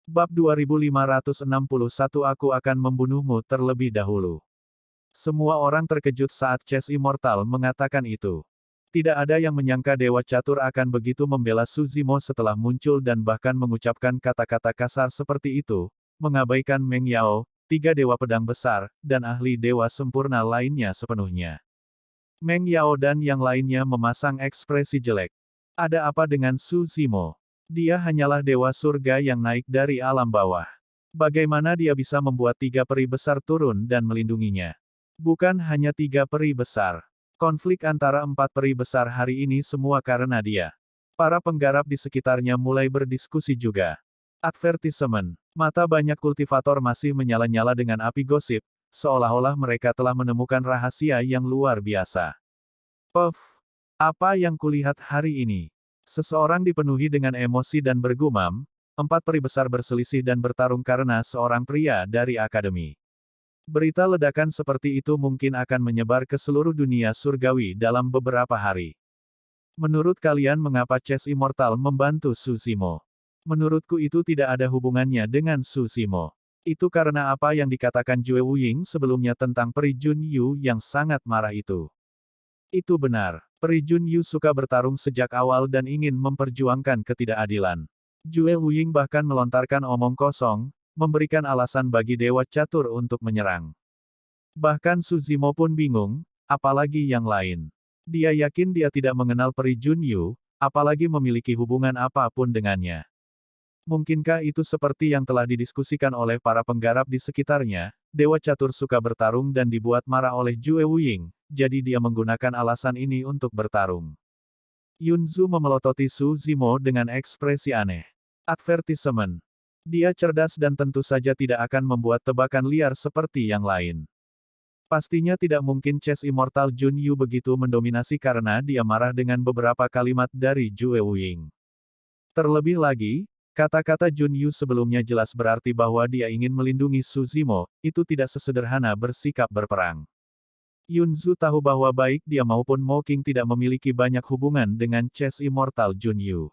Bab 2561 Aku akan membunuhmu terlebih dahulu. Semua orang terkejut saat Chess Immortal mengatakan itu. Tidak ada yang menyangka Dewa Catur akan begitu membela Suzimo setelah muncul dan bahkan mengucapkan kata-kata kasar seperti itu, mengabaikan Meng Yao, tiga dewa pedang besar, dan ahli dewa sempurna lainnya sepenuhnya. Meng Yao dan yang lainnya memasang ekspresi jelek. Ada apa dengan Suzimo? Dia hanyalah dewa surga yang naik dari alam bawah. Bagaimana dia bisa membuat tiga peri besar turun dan melindunginya? Bukan hanya tiga peri besar. Konflik antara empat peri besar hari ini semua karena dia. Para penggarap di sekitarnya mulai berdiskusi juga. Advertisement. Mata banyak kultivator masih menyala-nyala dengan api gosip, seolah-olah mereka telah menemukan rahasia yang luar biasa. Puff. Apa yang kulihat hari ini? Seseorang dipenuhi dengan emosi dan bergumam, empat peri besar berselisih dan bertarung karena seorang pria dari akademi. Berita ledakan seperti itu mungkin akan menyebar ke seluruh dunia surgawi dalam beberapa hari. Menurut kalian mengapa Chess Immortal membantu Suzimo? Menurutku itu tidak ada hubungannya dengan Suzimo. Itu karena apa yang dikatakan Jue Wuying sebelumnya tentang peri Jun Yu yang sangat marah itu. Itu benar. Peri Jun Yu suka bertarung sejak awal dan ingin memperjuangkan ketidakadilan. Jue Wuying bahkan melontarkan omong kosong, memberikan alasan bagi Dewa Catur untuk menyerang. Bahkan Suzimo pun bingung, apalagi yang lain. Dia yakin dia tidak mengenal peri Jun Yu, apalagi memiliki hubungan apapun dengannya. Mungkinkah itu seperti yang telah didiskusikan oleh para penggarap di sekitarnya, Dewa Catur suka bertarung dan dibuat marah oleh Jue Wuying, jadi dia menggunakan alasan ini untuk bertarung. Yunzu memelototi Suzimo dengan ekspresi aneh. Advertisement. Dia cerdas dan tentu saja tidak akan membuat tebakan liar seperti yang lain. Pastinya tidak mungkin Chess Immortal Jun Yu begitu mendominasi karena dia marah dengan beberapa kalimat dari Jue Wuying. Terlebih lagi, kata-kata Jun Yu sebelumnya jelas berarti bahwa dia ingin melindungi Suzimo, itu tidak sesederhana bersikap berperang. Yunzu tahu bahwa baik dia maupun Mo King tidak memiliki banyak hubungan dengan Chess Immortal Jun Yu.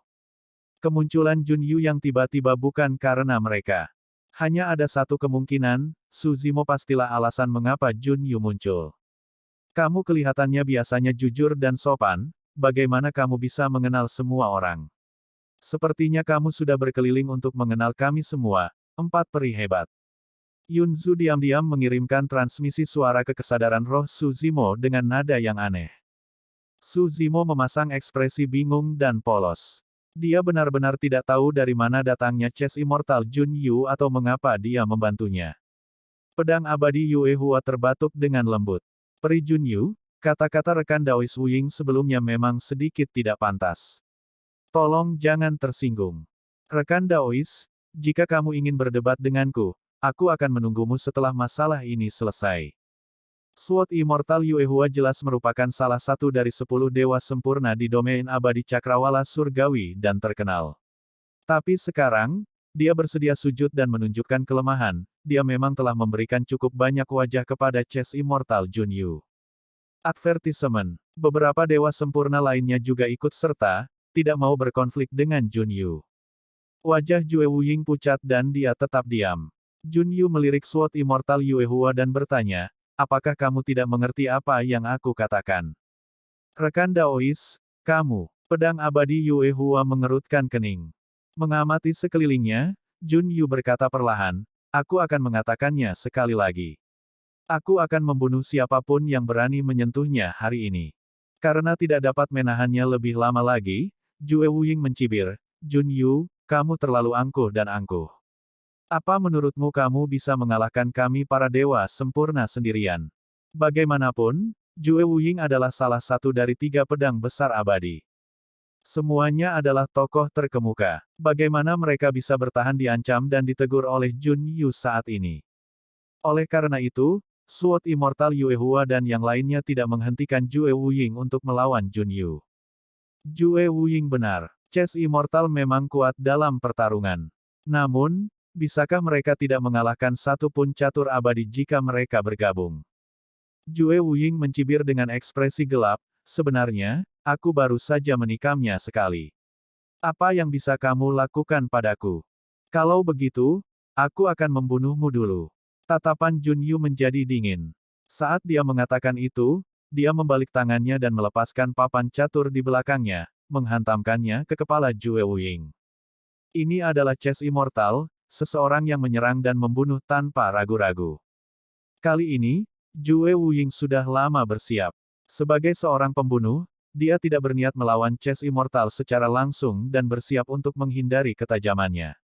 Kemunculan Jun Yu yang tiba-tiba bukan karena mereka. Hanya ada satu kemungkinan, Suzimo pastilah alasan mengapa Jun Yu muncul. Kamu kelihatannya biasanya jujur dan sopan, bagaimana kamu bisa mengenal semua orang? Sepertinya kamu sudah berkeliling untuk mengenal kami semua, empat peri hebat. Yunzu diam-diam mengirimkan transmisi suara ke kesadaran roh Suzimo dengan nada yang aneh. Suzimo memasang ekspresi bingung dan polos. Dia benar-benar tidak tahu dari mana datangnya Chess Immortal Jun Yu atau mengapa dia membantunya. Pedang abadi Yue Hua terbatuk dengan lembut. Peri Jun Yu, kata-kata rekan Daois Wuying sebelumnya memang sedikit tidak pantas. Tolong jangan tersinggung. Rekan Daois, jika kamu ingin berdebat denganku, aku akan menunggumu setelah masalah ini selesai. Sword Immortal Yue Hua jelas merupakan salah satu dari 10 dewa sempurna di domain abadi cakrawala surgawi dan terkenal. Tapi sekarang, dia bersedia sujud dan menunjukkan kelemahan, dia memang telah memberikan cukup banyak wajah kepada Chess Immortal Jun Yu. Advertisement. Beberapa dewa sempurna lainnya juga ikut serta, tidak mau berkonflik dengan Jun Yu. Wajah Jue Wuying pucat dan dia tetap diam. Jun Yu melirik Sword Immortal Yue Hua dan bertanya, apakah kamu tidak mengerti apa yang aku katakan? Rekan Daois, kamu. Pedang abadi Yue Hua mengerutkan kening. Mengamati sekelilingnya, Jun Yu berkata perlahan, aku akan mengatakannya sekali lagi. Aku akan membunuh siapapun yang berani menyentuhnya hari ini. Karena tidak dapat menahannya lebih lama lagi, Jue Wuying mencibir, Jun Yu, kamu terlalu angkuh dan angkuh. Apa menurutmu kamu bisa mengalahkan kami para dewa sempurna sendirian? Bagaimanapun, Jue Wuying adalah salah satu dari 3 pedang besar abadi. Semuanya adalah tokoh terkemuka. Bagaimana mereka bisa bertahan diancam dan ditegur oleh Jun Yu saat ini? Oleh karena itu, Sword Immortal Yue Hua dan yang lainnya tidak menghentikan Jue Wuying untuk melawan Jun Yu. Jue Wuying benar. Chess Immortal memang kuat dalam pertarungan. Namun, bisakah mereka tidak mengalahkan satu pun catur abadi jika mereka bergabung? Jue Wuying mencibir dengan ekspresi gelap, sebenarnya, aku baru saja menikamnya sekali. Apa yang bisa kamu lakukan padaku? Kalau begitu, aku akan membunuhmu dulu. Tatapan Junyu menjadi dingin. Saat dia mengatakan itu, dia membalik tangannya dan melepaskan papan catur di belakangnya, menghantamkannya ke kepala Jue Wuying. Ini adalah chess immortal, seseorang yang menyerang dan membunuh tanpa ragu-ragu. Kali ini, Jue Wuying sudah lama bersiap. Sebagai seorang pembunuh, dia tidak berniat melawan chess immortal secara langsung dan bersiap untuk menghindari ketajamannya.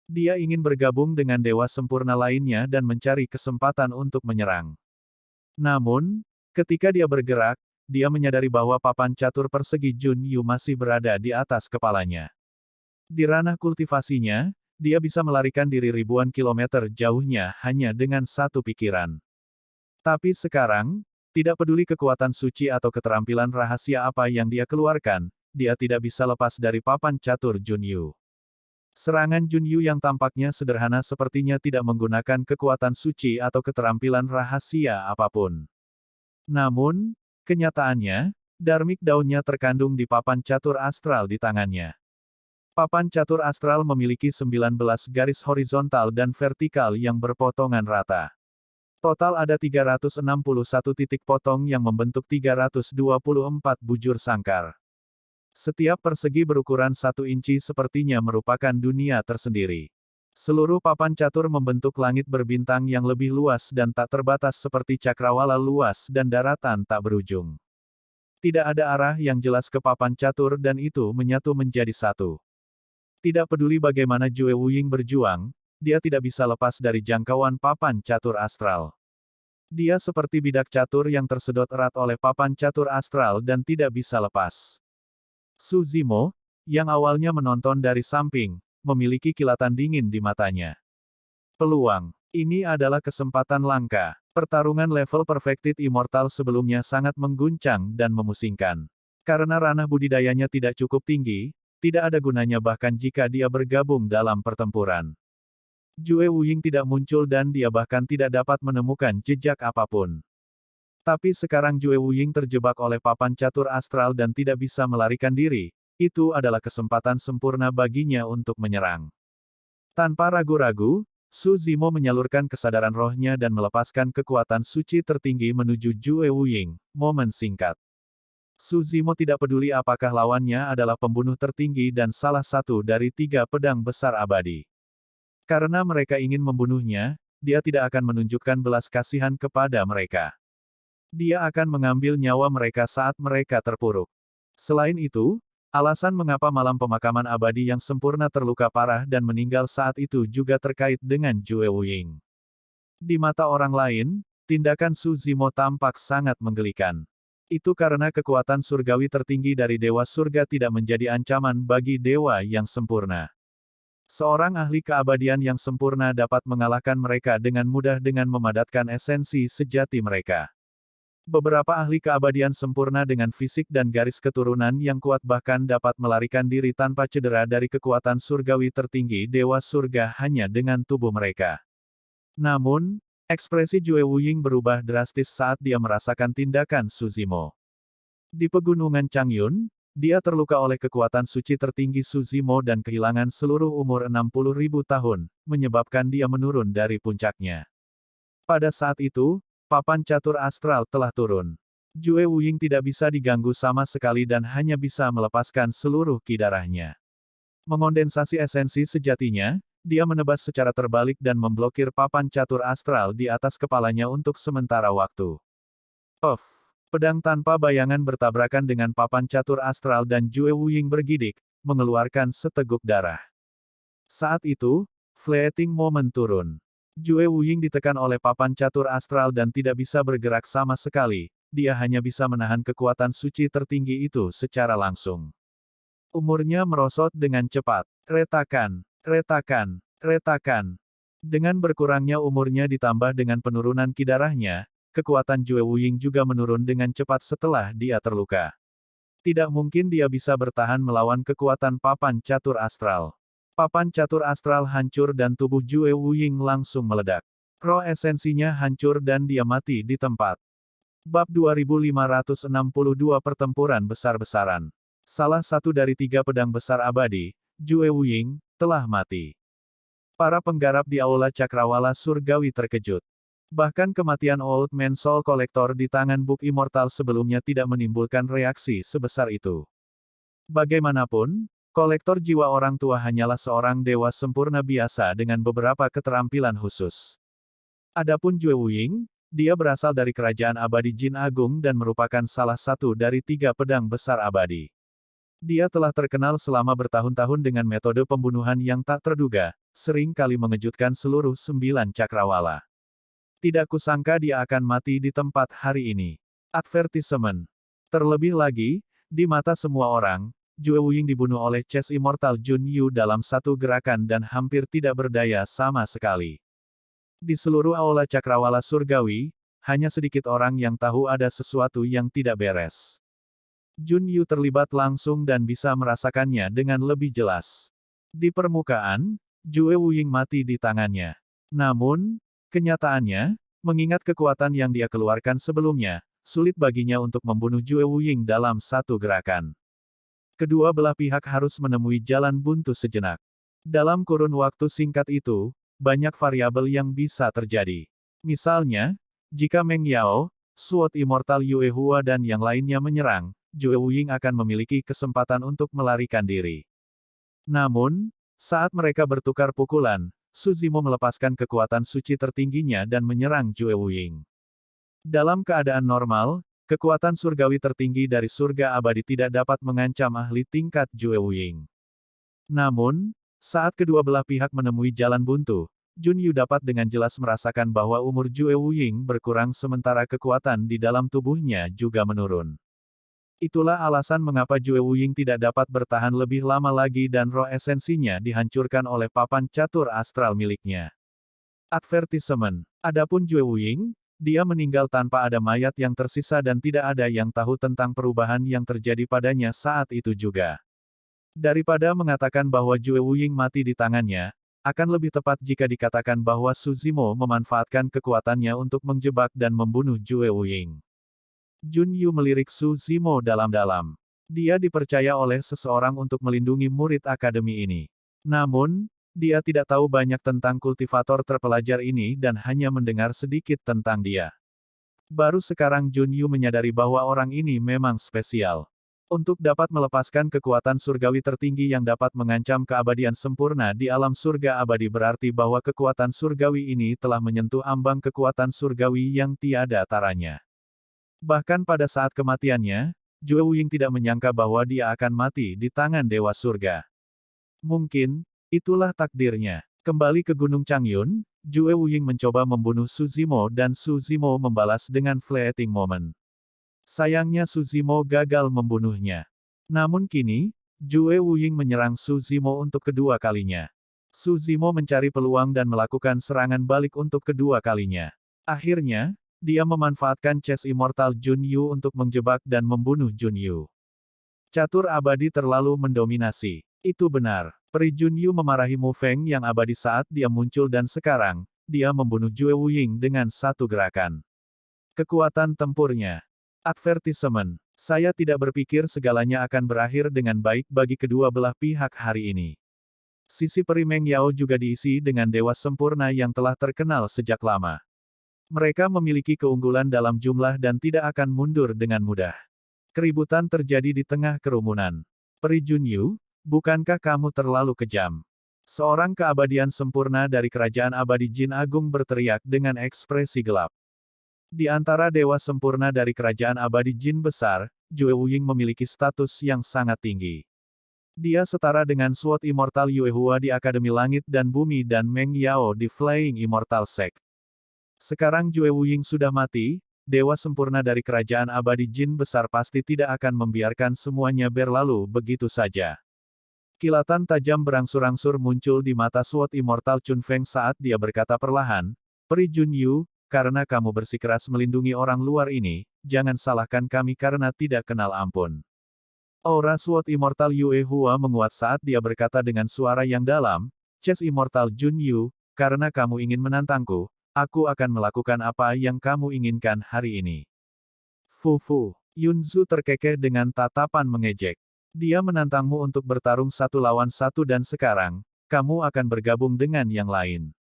Dia ingin bergabung dengan dewa sempurna lainnya dan mencari kesempatan untuk menyerang. Namun, ketika dia bergerak, dia menyadari bahwa papan catur persegi Jun Yu masih berada di atas kepalanya. Di ranah kultivasinya, dia bisa melarikan diri ribuan kilometer jauhnya hanya dengan satu pikiran. Tapi sekarang, tidak peduli kekuatan suci atau keterampilan rahasia apa yang dia keluarkan, dia tidak bisa lepas dari papan catur Jun Yu. Serangan Junyu yang tampaknya sederhana sepertinya tidak menggunakan kekuatan suci atau keterampilan rahasia apapun. Namun, kenyataannya, Dharmic daunnya terkandung di papan catur astral di tangannya. Papan catur astral memiliki 19 garis horizontal dan vertikal yang berpotongan rata. Total ada 361 titik potong yang membentuk 324 bujur sangkar. Setiap persegi berukuran 1 inci sepertinya merupakan dunia tersendiri. Seluruh papan catur membentuk langit berbintang yang lebih luas dan tak terbatas seperti cakrawala luas dan daratan tak berujung. Tidak ada arah yang jelas ke papan catur dan itu menyatu menjadi satu. Tidak peduli bagaimana Jue Wuying berjuang, dia tidak bisa lepas dari jangkauan papan catur astral. Dia seperti bidak catur yang tersedot erat oleh papan catur astral dan tidak bisa lepas. Su Zimo, yang awalnya menonton dari samping, memiliki kilatan dingin di matanya. Peluang. Ini adalah kesempatan langka. Pertarungan level Perfected Immortal sebelumnya sangat mengguncang dan memusingkan. Karena ranah budidayanya tidak cukup tinggi, tidak ada gunanya bahkan jika dia bergabung dalam pertempuran. Jue Wuying tidak muncul dan dia bahkan tidak dapat menemukan jejak apapun. Tapi sekarang Jue Wuying terjebak oleh papan catur astral dan tidak bisa melarikan diri, itu adalah kesempatan sempurna baginya untuk menyerang. Tanpa ragu-ragu, Su Zimo menyalurkan kesadaran rohnya dan melepaskan kekuatan suci tertinggi menuju Jue Wuying, momen singkat. Su Zimo tidak peduli apakah lawannya adalah pembunuh tertinggi dan salah satu dari 3 pedang besar abadi. Karena mereka ingin membunuhnya, dia tidak akan menunjukkan belas kasihan kepada mereka. Dia akan mengambil nyawa mereka saat mereka terpuruk. Selain itu, alasan mengapa malam pemakaman abadi yang sempurna terluka parah dan meninggal saat itu juga terkait dengan Jue Wuying. Di mata orang lain, tindakan Su Zimo tampak sangat menggelikan. Itu karena kekuatan surgawi tertinggi dari Dewa Surga tidak menjadi ancaman bagi dewa yang sempurna. Seorang ahli keabadian yang sempurna dapat mengalahkan mereka dengan mudah dengan memadatkan esensi sejati mereka. Beberapa ahli keabadian sempurna dengan fisik dan garis keturunan yang kuat bahkan dapat melarikan diri tanpa cedera dari kekuatan surgawi tertinggi Dewa Surga hanya dengan tubuh mereka. Namun, ekspresi Jue Wuying berubah drastis saat dia merasakan tindakan Su Zimo. Di pegunungan Changyun, dia terluka oleh kekuatan suci tertinggi Su Zimo dan kehilangan seluruh umur 60.000 tahun, menyebabkan dia menurun dari puncaknya. Pada saat itu, papan catur astral telah turun. Jue Wuying tidak bisa diganggu sama sekali dan hanya bisa melepaskan seluruh ki darahnya. Mengondensasi esensi sejatinya, dia menebas secara terbalik dan memblokir papan catur astral di atas kepalanya untuk sementara waktu. Pedang tanpa bayangan bertabrakan dengan papan catur astral dan Jue Wuying bergidik, mengeluarkan seteguk darah. Saat itu, fleeting moment turun. Jue Wuying ditekan oleh papan catur astral dan tidak bisa bergerak sama sekali, dia hanya bisa menahan kekuatan suci tertinggi itu secara langsung. Umurnya merosot dengan cepat. Retakan, retakan, retakan. Dengan berkurangnya umurnya ditambah dengan penurunan ki darahnya, kekuatan Jue Wuying juga menurun dengan cepat setelah dia terluka. Tidak mungkin dia bisa bertahan melawan kekuatan papan catur astral. Papan catur astral hancur dan tubuh Jue Wuying langsung meledak. Roh esensinya hancur dan dia mati di tempat. Bab 2562 Pertempuran Besar-besaran. Salah satu dari 3 pedang besar abadi, Jue Wuying, telah mati. Para penggarap di Aula Cakrawala Surgawi terkejut. Bahkan kematian Old Man Soul Collector di tangan Book Immortal sebelumnya tidak menimbulkan reaksi sebesar itu. Bagaimanapun, kolektor jiwa orang tua hanyalah seorang dewa sempurna biasa dengan beberapa keterampilan khusus. Adapun Jue Wuying, dia berasal dari kerajaan abadi Jin Agung dan merupakan salah satu dari 3 pedang besar abadi. Dia telah terkenal selama bertahun-tahun dengan metode pembunuhan yang tak terduga, sering kali mengejutkan seluruh 9 cakrawala. Tidak kusangka dia akan mati di tempat hari ini. Advertisement. Terlebih lagi, di mata semua orang, Jue Wuying dibunuh oleh Chess Immortal Jun Yu dalam satu gerakan dan hampir tidak berdaya sama sekali. Di seluruh Aula Cakrawala Surgawi, hanya sedikit orang yang tahu ada sesuatu yang tidak beres. Jun Yu terlibat langsung dan bisa merasakannya dengan lebih jelas. Di permukaan, Jue Wuying mati di tangannya. Namun, kenyataannya, mengingat kekuatan yang dia keluarkan sebelumnya, sulit baginya untuk membunuh Jue Wuying dalam satu gerakan. Kedua belah pihak harus menemui jalan buntu sejenak. Dalam kurun waktu singkat itu, banyak variabel yang bisa terjadi. Misalnya, jika Meng Yao, Sword Immortal Yue Hua dan yang lainnya menyerang, Jue Wuying akan memiliki kesempatan untuk melarikan diri. Namun, saat mereka bertukar pukulan, Su Zimo melepaskan kekuatan suci tertingginya dan menyerang Jue Wuying. Dalam keadaan normal, kekuatan surgawi tertinggi dari surga abadi tidak dapat mengancam ahli tingkat Jue Wuying. Namun, saat kedua belah pihak menemui jalan buntu, Jun Yu dapat dengan jelas merasakan bahwa umur Jue Wuying berkurang sementara kekuatan di dalam tubuhnya juga menurun. Itulah alasan mengapa Jue Wuying tidak dapat bertahan lebih lama lagi dan roh esensinya dihancurkan oleh papan catur astral miliknya. Advertisement. Adapun Jue Wuying, dia meninggal tanpa ada mayat yang tersisa dan tidak ada yang tahu tentang perubahan yang terjadi padanya saat itu juga. Daripada mengatakan bahwa Jue Wuying mati di tangannya, akan lebih tepat jika dikatakan bahwa Su Zimo memanfaatkan kekuatannya untuk menjebak dan membunuh Jue Wuying. Jun Yu melirik Su Zimo dalam-dalam. Dia dipercaya oleh seseorang untuk melindungi murid akademi ini. Namun, dia tidak tahu banyak tentang kultivator terpelajar ini dan hanya mendengar sedikit tentang dia. Baru sekarang Jun Yu menyadari bahwa orang ini memang spesial. Untuk dapat melepaskan kekuatan surgawi tertinggi yang dapat mengancam keabadian sempurna di alam surga abadi berarti bahwa kekuatan surgawi ini telah menyentuh ambang kekuatan surgawi yang tiada taranya. Bahkan pada saat kematiannya, Jue Wuying tidak menyangka bahwa dia akan mati di tangan Dewa Surga. Mungkin, itulah takdirnya. Kembali ke Gunung Changyun, Jue Wuying mencoba membunuh Su Zimo dan Su Zimo membalas dengan fleeting moment. Sayangnya Su Zimo gagal membunuhnya. Namun kini, Jue Wuying menyerang Su Zimo untuk kedua kalinya. Su Zimo mencari peluang dan melakukan serangan balik untuk kedua kalinya. Akhirnya, dia memanfaatkan Chess Immortal Jun Yu untuk menjebak dan membunuh Jun Yu. Catur abadi terlalu mendominasi. Itu benar. Peri Jun Yu memarahi Mu Feng yang abadi saat dia muncul dan sekarang, dia membunuh Jue Wuying dengan satu gerakan. Kekuatan tempurnya. Advertisement. Saya tidak berpikir segalanya akan berakhir dengan baik bagi kedua belah pihak hari ini. Sisi peri Meng Yao juga diisi dengan dewa sempurna yang telah terkenal sejak lama. Mereka memiliki keunggulan dalam jumlah dan tidak akan mundur dengan mudah. Keributan terjadi di tengah kerumunan. Peri Jun Yu, bukankah kamu terlalu kejam? Seorang keabadian sempurna dari kerajaan abadi Jin Agung berteriak dengan ekspresi gelap. Di antara dewa sempurna dari kerajaan abadi Jin besar, Jue Wuying memiliki status yang sangat tinggi. Dia setara dengan Sword Immortal Yue Hua di Akademi Langit dan Bumi dan Meng Yao di Flying Immortal Sect. Sekarang Jue Wuying sudah mati, dewa sempurna dari kerajaan abadi Jin besar pasti tidak akan membiarkan semuanya berlalu begitu saja. Kilatan tajam berangsur-angsur muncul di mata Sword Immortal Chun Feng saat dia berkata perlahan, Peri Jun Yu, karena kamu bersikeras melindungi orang luar ini, jangan salahkan kami karena tidak kenal ampun. Aura Sword Immortal Yue Hua menguat saat dia berkata dengan suara yang dalam, Chess Immortal Jun Yu, karena kamu ingin menantangku, aku akan melakukan apa yang kamu inginkan hari ini. Fu. Yunzu terkekeh dengan tatapan mengejek. Dia menantangmu untuk bertarung 1 lawan 1 dan sekarang, kamu akan bergabung dengan yang lain.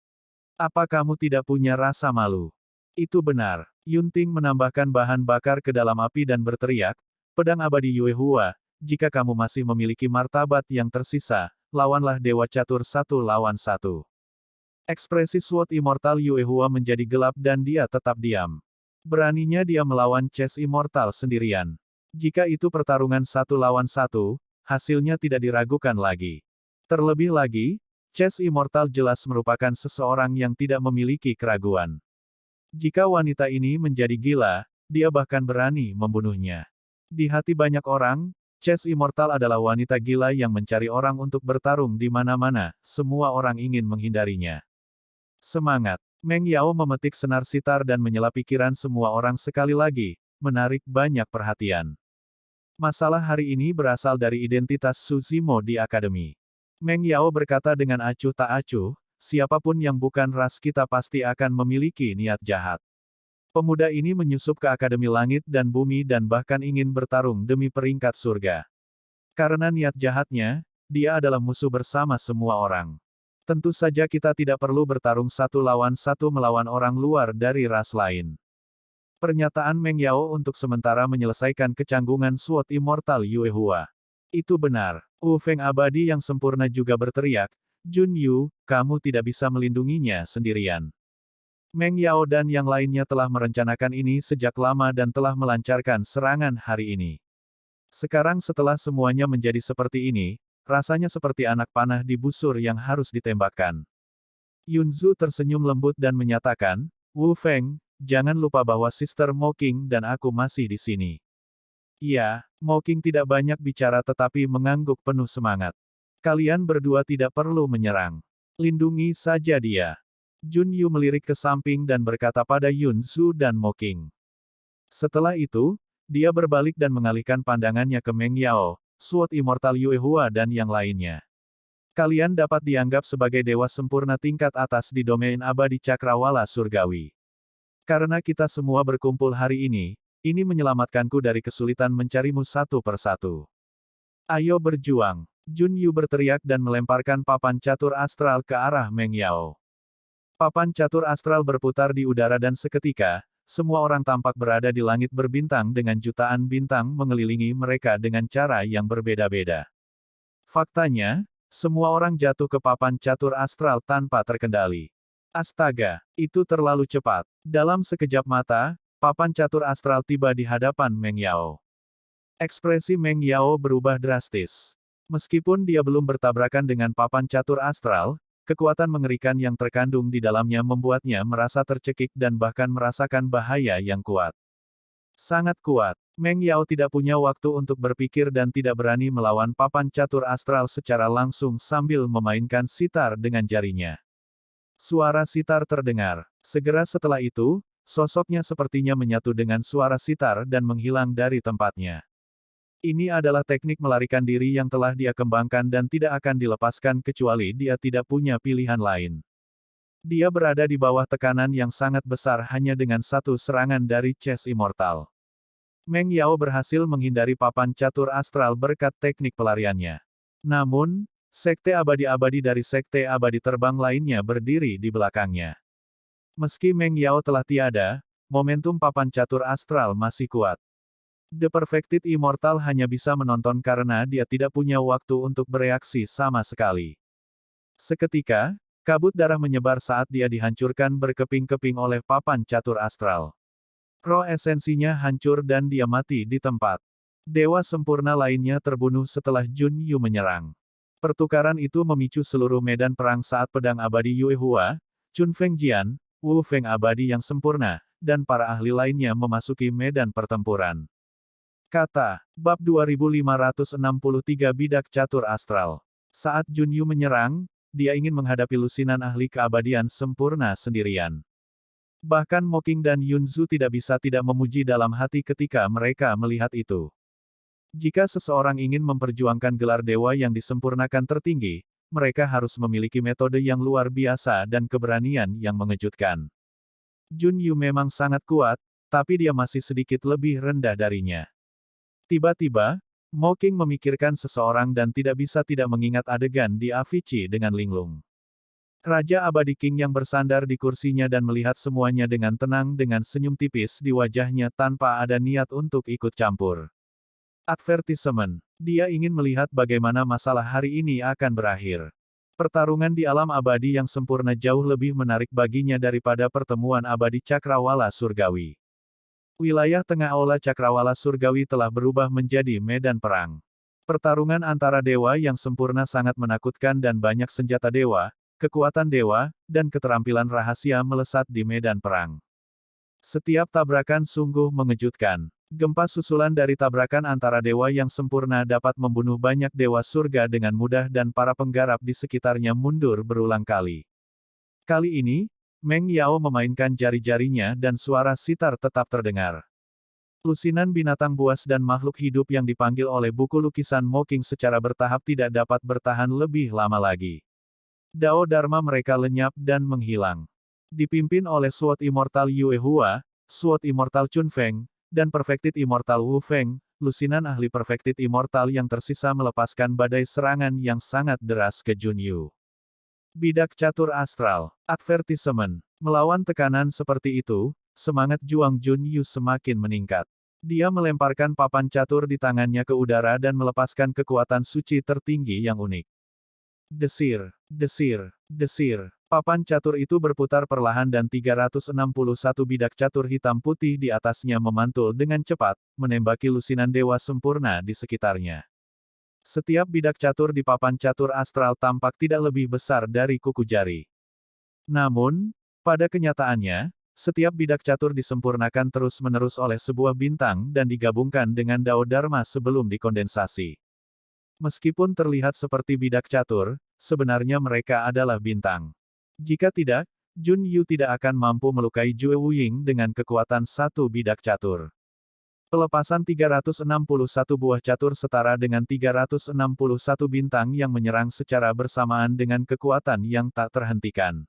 Apa kamu tidak punya rasa malu? Itu benar. Yunting menambahkan bahan bakar ke dalam api dan berteriak, pedang abadi Yue Hua, jika kamu masih memiliki martabat yang tersisa, lawanlah Dewa Catur satu lawan satu. Ekspresi Sword Immortal Yue Hua menjadi gelap dan dia tetap diam. Beraninya dia melawan Chess Immortal sendirian. Jika itu pertarungan satu lawan satu, hasilnya tidak diragukan lagi. Terlebih lagi, Chess Immortal jelas merupakan seseorang yang tidak memiliki keraguan. Jika wanita ini menjadi gila, dia bahkan berani membunuhnya. Di hati banyak orang, Chess Immortal adalah wanita gila yang mencari orang untuk bertarung di mana-mana, semua orang ingin menghindarinya. Semangat! Meng Yao memetik senar sitar dan menyela pikiran semua orang sekali lagi, menarik banyak perhatian. Masalah hari ini berasal dari identitas Su Zimo di akademi. Meng Yao berkata dengan acuh tak acuh, siapapun yang bukan ras kita pasti akan memiliki niat jahat. Pemuda ini menyusup ke Akademi Langit dan Bumi dan bahkan ingin bertarung demi peringkat surga. Karena niat jahatnya, dia adalah musuh bersama semua orang. Tentu saja kita tidak perlu bertarung satu lawan satu melawan orang luar dari ras lain. Pernyataan Meng Yao untuk sementara menyelesaikan kecanggungan Sword Immortal Yue Hua. Itu benar. Wu Feng abadi yang sempurna juga berteriak, Jun Yu, kamu tidak bisa melindunginya sendirian. Meng Yao dan yang lainnya telah merencanakan ini sejak lama dan telah melancarkan serangan hari ini. Sekarang setelah semuanya menjadi seperti ini, rasanya seperti anak panah di busur yang harus ditembakkan. Yunzu tersenyum lembut dan menyatakan, Wu Feng, jangan lupa bahwa Sister Mocking dan aku masih di sini. Ya, Mocking tidak banyak bicara tetapi mengangguk penuh semangat. Kalian berdua tidak perlu menyerang. Lindungi saja dia. Jun Yu melirik ke samping dan berkata pada Yunzu dan Mocking. Setelah itu, dia berbalik dan mengalihkan pandangannya ke Meng Yao, Sword Immortal Yue Hua dan yang lainnya. Kalian dapat dianggap sebagai dewa sempurna tingkat atas di domain abadi cakrawala surgawi. Karena kita semua berkumpul hari ini menyelamatkanku dari kesulitan mencarimu satu persatu. Ayo berjuang! Jun Yu berteriak dan melemparkan papan catur astral ke arah Meng Yao. Papan catur astral berputar di udara dan seketika, semua orang tampak berada di langit berbintang dengan jutaan bintang mengelilingi mereka dengan cara yang berbeda-beda. Faktanya, semua orang jatuh ke papan catur astral tanpa terkendali. Astaga, itu terlalu cepat. Dalam sekejap mata, papan catur astral tiba di hadapan Meng Yao. Ekspresi Meng Yao berubah drastis. Meskipun dia belum bertabrakan dengan papan catur astral, kekuatan mengerikan yang terkandung di dalamnya membuatnya merasa tercekik dan bahkan merasakan bahaya yang kuat. Sangat kuat. Meng Yao tidak punya waktu untuk berpikir dan tidak berani melawan papan catur astral secara langsung sambil memainkan sitar dengan jarinya. Suara sitar terdengar. Segera setelah itu, sosoknya sepertinya menyatu dengan suara sitar dan menghilang dari tempatnya. Ini adalah teknik melarikan diri yang telah dia kembangkan dan tidak akan dilepaskan kecuali dia tidak punya pilihan lain. Dia berada di bawah tekanan yang sangat besar hanya dengan satu serangan dari Chess Immortal. Meng Yao berhasil menghindari papan catur astral berkat teknik pelariannya. Namun, sekte abadi-abadi dari sekte abadi terbang lainnya berdiri di belakangnya. Meski Meng Yao telah tiada, momentum papan catur astral masih kuat. The Perfected Immortal hanya bisa menonton karena dia tidak punya waktu untuk bereaksi sama sekali. Seketika, kabut darah menyebar saat dia dihancurkan berkeping-keping oleh papan catur astral. Roh esensinya hancur dan dia mati di tempat. Dewa sempurna lainnya terbunuh setelah Jun Yu menyerang. Pertukaran itu memicu seluruh medan perang saat pedang abadi Yue Hua, Chun Feng Jian, Wu Feng abadi yang sempurna, dan para ahli lainnya memasuki medan pertempuran. Kata, Bab 2563 Bidak Catur Astral. Saat Jun Yu menyerang, dia ingin menghadapi lusinan ahli keabadian sempurna sendirian. Bahkan Mocking dan Yunzu tidak bisa tidak memuji dalam hati ketika mereka melihat itu. Jika seseorang ingin memperjuangkan gelar dewa yang disempurnakan tertinggi, mereka harus memiliki metode yang luar biasa dan keberanian yang mengejutkan. Jun Yu memang sangat kuat, tapi dia masih sedikit lebih rendah darinya. Tiba-tiba, Mo Qing memikirkan seseorang dan tidak bisa tidak mengingat adegan di Avicii dengan linglung. Raja Abadi King yang bersandar di kursinya dan melihat semuanya dengan tenang dengan senyum tipis di wajahnya tanpa ada niat untuk ikut campur. Advertisement. Dia ingin melihat bagaimana masalah hari ini akan berakhir. Pertarungan di alam abadi yang sempurna jauh lebih menarik baginya daripada pertemuan abadi Cakrawala Surgawi. Wilayah tengah aula Cakrawala Surgawi telah berubah menjadi medan perang. Pertarungan antara dewa yang sempurna sangat menakutkan dan banyak senjata dewa, kekuatan dewa, dan keterampilan rahasia melesat di medan perang. Setiap tabrakan sungguh mengejutkan. Gempa susulan dari tabrakan antara dewa yang sempurna dapat membunuh banyak dewa surga dengan mudah dan para penggarap di sekitarnya mundur berulang kali. Kali ini, Meng Yao memainkan jari-jarinya dan suara sitar tetap terdengar. Lusinan binatang buas dan makhluk hidup yang dipanggil oleh buku lukisan Mo Qing secara bertahap tidak dapat bertahan lebih lama lagi. Dao Dharma mereka lenyap dan menghilang. Dipimpin oleh Sword Immortal Yue Hua, Sword Immortal Chun Feng, dan Perfected Immortal Wu Feng, lusinan ahli Perfected Immortal yang tersisa melepaskan badai serangan yang sangat deras ke Jun Yu. Bidak catur astral. Advertisement. Melawan tekanan seperti itu, semangat juang Jun Yu semakin meningkat. Dia melemparkan papan catur di tangannya ke udara dan melepaskan kekuatan suci tertinggi yang unik. Desir, desir, desir. Papan catur itu berputar perlahan dan 361 bidak catur hitam putih di atasnya memantul dengan cepat, menembaki lusinan dewa sempurna di sekitarnya. Setiap bidak catur di papan catur astral tampak tidak lebih besar dari kuku jari. Namun, pada kenyataannya, setiap bidak catur disempurnakan terus-menerus oleh sebuah bintang dan digabungkan dengan Dao Dharma sebelum dikondensasi. Meskipun terlihat seperti bidak catur, sebenarnya mereka adalah bintang. Jika tidak, Jun Yu tidak akan mampu melukai Jue Wuying dengan kekuatan satu bidak catur. Pelepasan 361 buah catur setara dengan 361 bintang yang menyerang secara bersamaan dengan kekuatan yang tak terhentikan.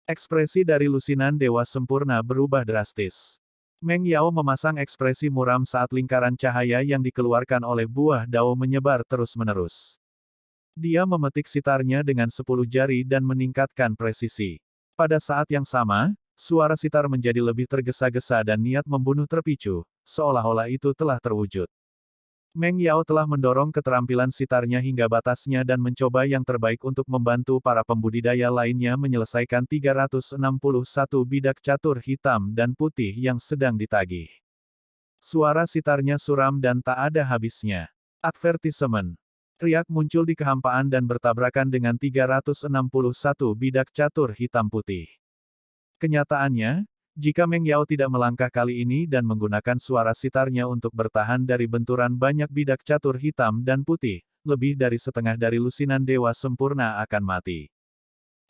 Ekspresi dari lusinan dewa sempurna berubah drastis. Meng Yao memasang ekspresi muram saat lingkaran cahaya yang dikeluarkan oleh buah dao menyebar terus-menerus. Dia memetik sitarnya dengan 10 jari dan meningkatkan presisi. Pada saat yang sama, suara sitar menjadi lebih tergesa-gesa dan niat membunuh terpicu, seolah-olah itu telah terwujud. Meng Yao telah mendorong keterampilan sitarnya hingga batasnya dan mencoba yang terbaik untuk membantu para pembudidaya lainnya menyelesaikan 361 bidak catur hitam dan putih yang sedang ditagih. Suara sitarnya suram dan tak ada habisnya. Advertisement. Riak muncul di kehampaan dan bertabrakan dengan 361 bidak catur hitam putih. Kenyataannya, jika Meng Yao tidak melangkah kali ini dan menggunakan suara sitarnya untuk bertahan dari benturan banyak bidak catur hitam dan putih, lebih dari setengah dari lusinan dewa sempurna akan mati.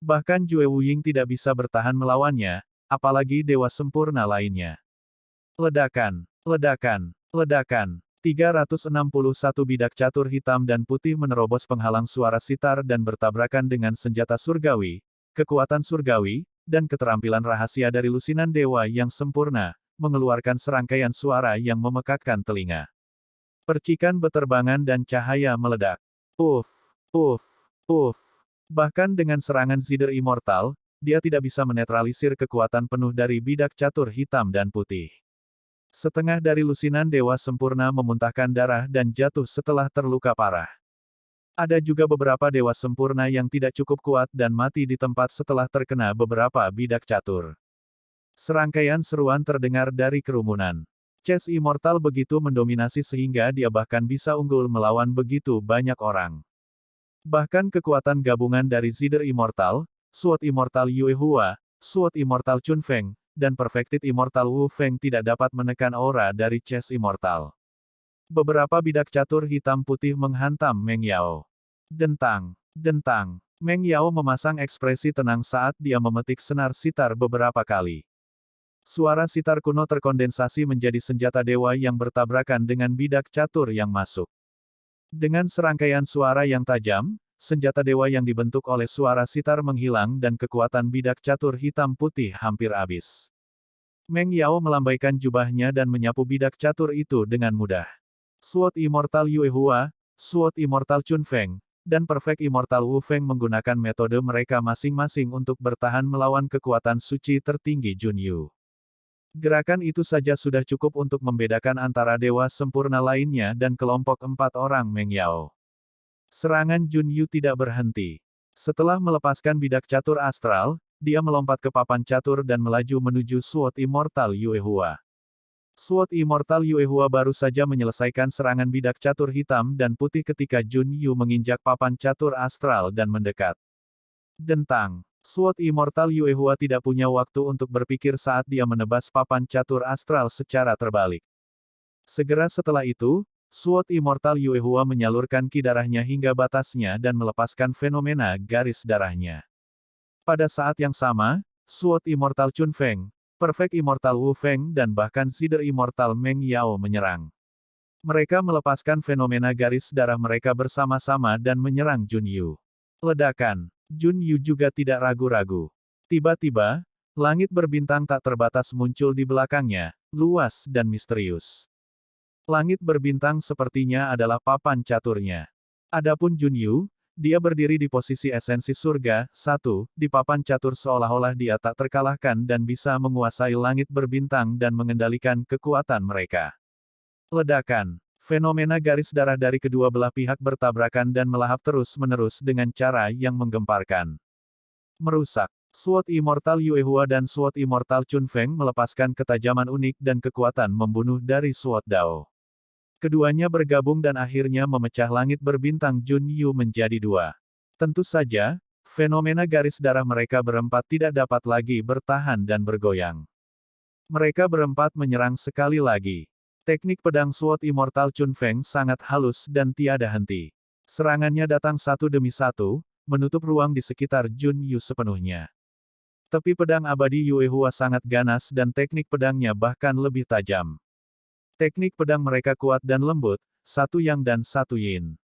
Bahkan Jue Wuying tidak bisa bertahan melawannya, apalagi dewa sempurna lainnya. Ledakan, ledakan, ledakan. 361 bidak catur hitam dan putih menerobos penghalang suara sitar dan bertabrakan dengan senjata surgawi, kekuatan surgawi, dan keterampilan rahasia dari lusinan dewa yang sempurna, mengeluarkan serangkaian suara yang memekakkan telinga. Percikan beterbangan dan cahaya meledak. Puff, puff, puff. Bahkan dengan serangan Zider Immortal, dia tidak bisa menetralisir kekuatan penuh dari bidak catur hitam dan putih. Setengah dari lusinan dewa sempurna memuntahkan darah dan jatuh setelah terluka parah. Ada juga beberapa dewa sempurna yang tidak cukup kuat dan mati di tempat setelah terkena beberapa bidak catur. Serangkaian seruan terdengar dari kerumunan. Chess Immortal begitu mendominasi sehingga dia bahkan bisa unggul melawan begitu banyak orang. Bahkan kekuatan gabungan dari Zider Immortal, Sword Immortal Yue Hua, Sword Immortal Chun Feng, dan Perfected Immortal Wu Feng tidak dapat menekan aura dari Chess Immortal. Beberapa bidak catur hitam putih menghantam Meng Yao. Dentang, dentang. Meng Yao memasang ekspresi tenang saat dia memetik senar sitar beberapa kali. Suara sitar kuno terkondensasi menjadi senjata dewa yang bertabrakan dengan bidak catur yang masuk. Dengan serangkaian suara yang tajam, senjata dewa yang dibentuk oleh suara sitar menghilang dan kekuatan bidak catur hitam putih hampir habis. Meng Yao melambaikan jubahnya dan menyapu bidak catur itu dengan mudah. Sword Immortal Yue Hua, Sword Immortal Chun Feng, dan Perfect Immortal Wu Feng menggunakan metode mereka masing-masing untuk bertahan melawan kekuatan suci tertinggi Jun Yu. Gerakan itu saja sudah cukup untuk membedakan antara dewa sempurna lainnya dan kelompok 4 orang Meng Yao. Serangan Jun Yu tidak berhenti. Setelah melepaskan bidak catur astral, dia melompat ke papan catur dan melaju menuju Sword Immortal Yue Hua. Sword Immortal Yue Hua baru saja menyelesaikan serangan bidak catur hitam dan putih ketika Jun Yu menginjak papan catur astral dan mendekat. Dentang. Sword Immortal Yue Hua tidak punya waktu untuk berpikir saat dia menebas papan catur astral secara terbalik. Segera setelah itu, Sword Immortal Yue Hua menyalurkan ki darahnya hingga batasnya dan melepaskan fenomena garis darahnya. Pada saat yang sama, Sword Immortal Chun Feng, Perfect Immortal Wu Feng dan bahkan Cider Immortal Meng Yao menyerang. Mereka melepaskan fenomena garis darah mereka bersama-sama dan menyerang Jun Yu. Ledakan. Jun Yu juga tidak ragu-ragu. Tiba-tiba, langit berbintang tak terbatas muncul di belakangnya, luas dan misterius. Langit berbintang sepertinya adalah papan caturnya. Adapun Jun Yu, dia berdiri di posisi esensi surga, di papan catur seolah-olah dia tak terkalahkan dan bisa menguasai langit berbintang dan mengendalikan kekuatan mereka. Ledakan. Fenomena garis darah dari kedua belah pihak bertabrakan dan melahap terus-menerus dengan cara yang menggemparkan. Merusak. Sword Immortal Yue Hua dan Sword Immortal Chun Feng melepaskan ketajaman unik dan kekuatan membunuh dari Sword Dao. Keduanya bergabung dan akhirnya memecah langit berbintang Jun Yu menjadi dua. Tentu saja, fenomena garis darah mereka berempat tidak dapat lagi bertahan dan bergoyang. Mereka berempat menyerang sekali lagi. Teknik pedang Sword Immortal Chun Feng sangat halus dan tiada henti. Serangannya datang satu demi satu, menutup ruang di sekitar Jun Yu sepenuhnya. Tepi pedang abadi Yue Hua sangat ganas dan teknik pedangnya bahkan lebih tajam. Teknik pedang mereka kuat dan lembut, satu yang dan satu yin.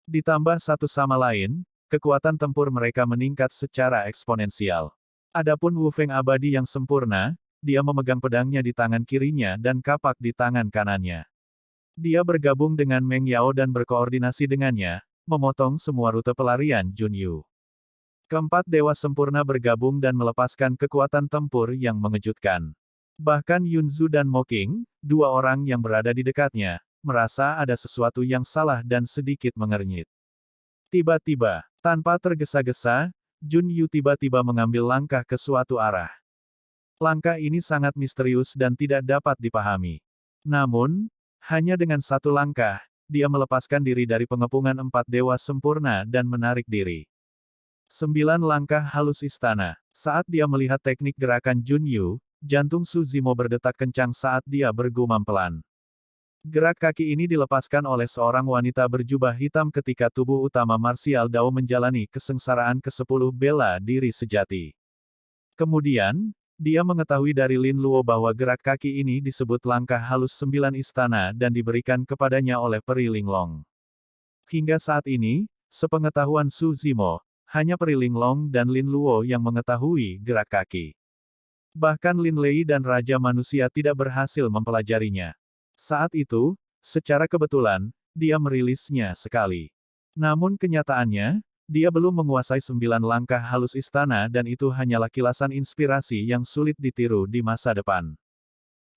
Ditambah satu sama lain, kekuatan tempur mereka meningkat secara eksponensial. Adapun Wu Feng abadi yang sempurna, dia memegang pedangnya di tangan kirinya dan kapak di tangan kanannya. Dia bergabung dengan Meng Yao dan berkoordinasi dengannya, memotong semua rute pelarian Jun Yu. Keempat dewa sempurna bergabung dan melepaskan kekuatan tempur yang mengejutkan. Bahkan Yun Zu dan Mo Qing, dua orang yang berada di dekatnya, merasa ada sesuatu yang salah dan sedikit mengernyit. Tiba-tiba, tanpa tergesa-gesa, Jun Yu tiba-tiba mengambil langkah ke suatu arah. Langkah ini sangat misterius dan tidak dapat dipahami. Namun, hanya dengan satu langkah, dia melepaskan diri dari pengepungan empat dewa sempurna dan menarik diri. 9 langkah halus istana. Saat dia melihat teknik gerakan Jun Yu, jantung Su Zimo berdetak kencang saat dia bergumam pelan. Gerak kaki ini dilepaskan oleh seorang wanita berjubah hitam ketika tubuh utama marsial Dao menjalani kesengsaraan ke-10 bela diri sejati. Kemudian, dia mengetahui dari Lin Luo bahwa gerak kaki ini disebut langkah halus 9 istana dan diberikan kepadanya oleh Peri Linglong. Hingga saat ini, sepengetahuan Su Zimo, hanya Peri Linglong dan Lin Luo yang mengetahui gerak kaki. Bahkan Lin Lei dan Raja Manusia tidak berhasil mempelajarinya. Saat itu, secara kebetulan, dia merilisnya sekali. Namun kenyataannya, dia belum menguasai 9 langkah halus istana dan itu hanyalah kilasan inspirasi yang sulit ditiru di masa depan.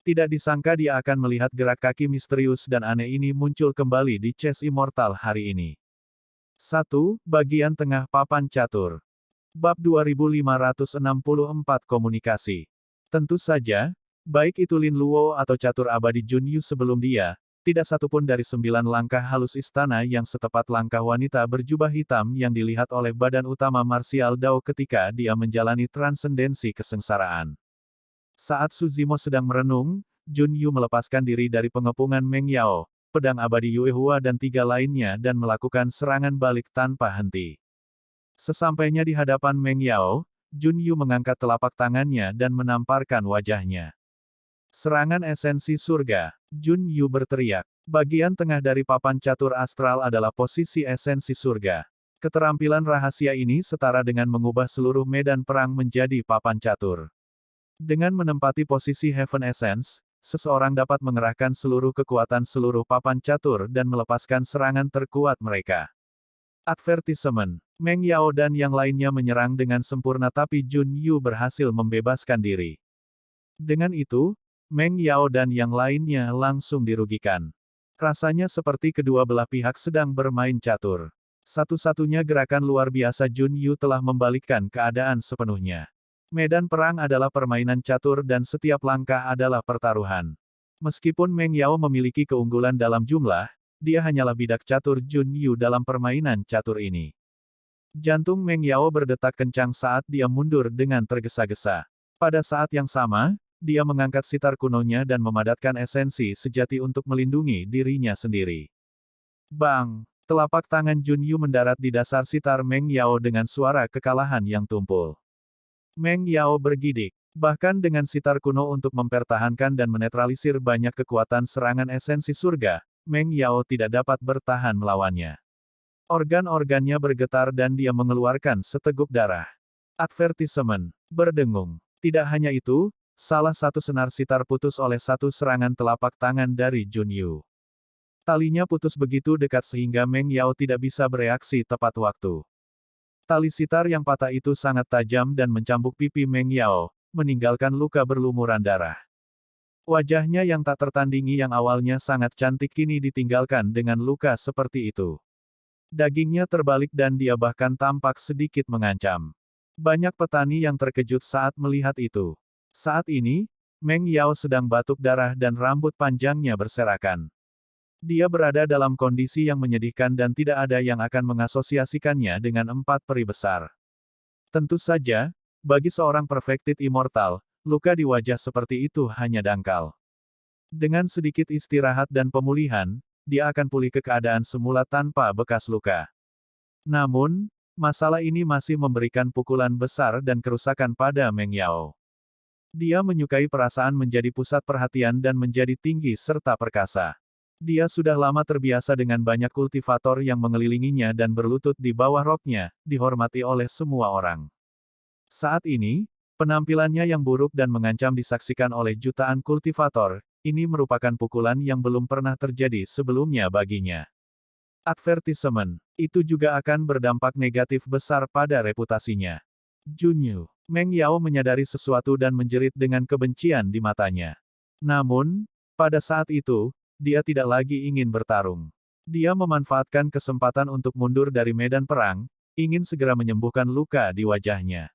Tidak disangka dia akan melihat gerak kaki misterius dan aneh ini muncul kembali di Chess Immortal hari ini. 1. Bagian tengah papan catur. Bab 2564 Komunikasi. Tentu saja, baik itu Lin Luo atau catur abadi Jun Yu sebelum dia, tidak satupun dari 9 langkah halus istana yang setepat langkah wanita berjubah hitam yang dilihat oleh badan utama marsial Dao ketika dia menjalani transendensi kesengsaraan. Saat Su Zimo sedang merenung, Jun Yu melepaskan diri dari pengepungan Meng Yao, pedang abadi Yue Hua dan 3 lainnya dan melakukan serangan balik tanpa henti. Sesampainya di hadapan Meng Yao, Jun Yu mengangkat telapak tangannya dan menamparkan wajahnya. Serangan esensi surga. Jun Yu berteriak. Bagian tengah dari papan catur astral adalah posisi esensi surga. Keterampilan rahasia ini setara dengan mengubah seluruh medan perang menjadi papan catur. Dengan menempati posisi Heaven Essence, seseorang dapat mengerahkan seluruh kekuatan seluruh papan catur dan melepaskan serangan terkuat mereka. Advertisement. Meng Yao dan yang lainnya menyerang dengan sempurna tapi Jun Yu berhasil membebaskan diri. Dengan itu, Meng Yao dan yang lainnya langsung dirugikan. Rasanya seperti kedua belah pihak sedang bermain catur. Satu-satunya gerakan luar biasa Jun Yu telah membalikkan keadaan sepenuhnya. Medan perang adalah permainan catur dan setiap langkah adalah pertaruhan. Meskipun Meng Yao memiliki keunggulan dalam jumlah, dia hanyalah bidak catur Jun Yu dalam permainan catur ini. Jantung Meng Yao berdetak kencang saat dia mundur dengan tergesa-gesa. Pada saat yang sama, dia mengangkat sitar kunonya dan memadatkan esensi sejati untuk melindungi dirinya sendiri. Bang! Telapak tangan Jun Yu mendarat di dasar sitar Meng Yao dengan suara kekalahan yang tumpul. Meng Yao bergidik. Bahkan dengan sitar kuno untuk mempertahankan dan menetralisir banyak kekuatan serangan esensi surga, Meng Yao tidak dapat bertahan melawannya. Organ-organnya bergetar dan dia mengeluarkan seteguk darah. Advertisement. Berdengung. Tidak hanya itu, salah satu senar sitar putus oleh satu serangan telapak tangan dari Jun Yu. Talinya putus begitu dekat sehingga Meng Yao tidak bisa bereaksi tepat waktu. Tali sitar yang patah itu sangat tajam dan mencambuk pipi Meng Yao, meninggalkan luka berlumuran darah. Wajahnya yang tak tertandingi yang awalnya sangat cantik kini ditinggalkan dengan luka seperti itu. Dagingnya terbalik dan dia bahkan tampak sedikit mengancam. Banyak petani yang terkejut saat melihat itu. Saat ini, Meng Yao sedang batuk darah dan rambut panjangnya berserakan. Dia berada dalam kondisi yang menyedihkan dan tidak ada yang akan mengasosiasikannya dengan 4 peri besar. Tentu saja, bagi seorang perfected immortal, luka di wajah seperti itu hanya dangkal. Dengan sedikit istirahat dan pemulihan, dia akan pulih ke keadaan semula tanpa bekas luka. Namun, masalah ini masih memberikan pukulan besar dan kerusakan pada Meng Yao. Dia menyukai perasaan menjadi pusat perhatian dan menjadi tinggi serta perkasa. Dia sudah lama terbiasa dengan banyak kultivator yang mengelilinginya dan berlutut di bawah roknya, dihormati oleh semua orang. Saat ini, penampilannya yang buruk dan mengancam disaksikan oleh jutaan kultivator. Ini merupakan pukulan yang belum pernah terjadi sebelumnya baginya. Advertisement. Itu juga akan berdampak negatif besar pada reputasinya. Jun Yu. Meng Yao menyadari sesuatu dan menjerit dengan kebencian di matanya. Namun, pada saat itu, dia tidak lagi ingin bertarung. Dia memanfaatkan kesempatan untuk mundur dari medan perang, ingin segera menyembuhkan luka di wajahnya.